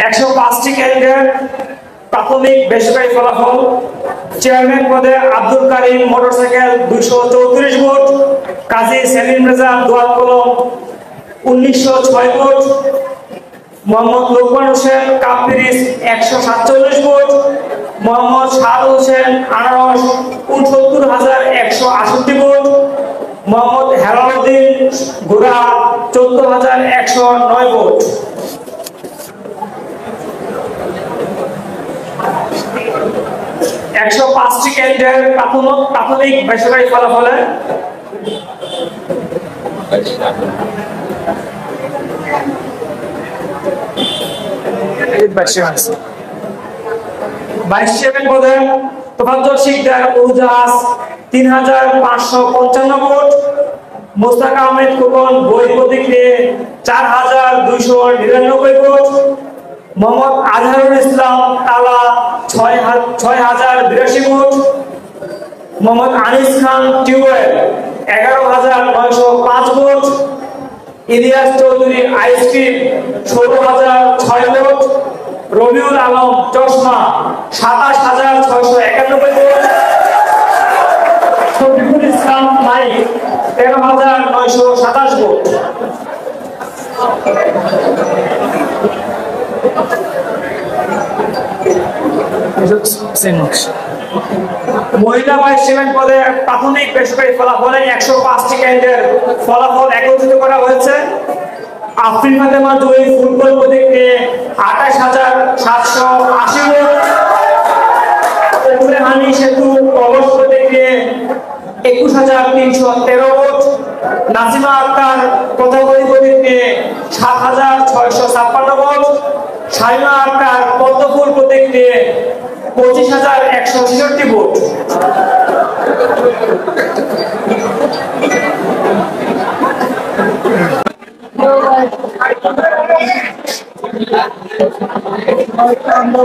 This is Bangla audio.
105টি কেন্দ্রের প্রাথমিক বেসরকারি ফলাফল। চেয়ারম্যান পদে আব্দুল কারিম মোটরসাইকেল 234 ভোট, কাজী সেলিম রেজা দোয়াত কলম 1906 ভোট, মোহাম্মদ লোকমান হোসেন কাপপিরিস 147 ভোট, মোহাম্মদ শাহ হোসেন আনারস 69,168 ভোট, মোহাম্মদ হেলালুদ্দিন গোরা 14,109 ভোট। একশো 5টি কেন্দ্রের প্রাথমিক বেসরকারি ফলাফলে ভাইস চেয়ারম্যান পদে তোফাজ্জল শিকদার উজাহাজ 3,555 ভোট, মোস্তাক আহমেদ খোকন বই প্রতীক নিয়ে 4,299 ভোট, মোহাম্মদ আজহারুল ইসলাম তালা 6,082 vote, Mohammad Anis Khan tubewell 11,905 vote, Ilias Chowdhury ice cream 16,006 vote, Rabiul Alam চশমা 27,691 vote, Shafiqul Islam mike 13,927 vote. মহিলা ভাইস চেয়ারম্যান পদে প্রাথমিক বেসরকারি ফলাফলে 105টি কেন্দ্রের ফলাফল একত্রিত করা হয়েছে। আফরিন ফাতেমা জয়ী ফুটবল প্রতীক নিয়ে 28,780 ভোট, হানি সেতু কলস প্রতীক নিয়ে 21,313 ভোট, নাসিমা আক্তার কথাবলী প্রতীক নিয়ে 7,656 ভোট, শাইমা আক্তার পদ্মফুল প্রতীক নিয়ে 25,166 ভোট। আমরা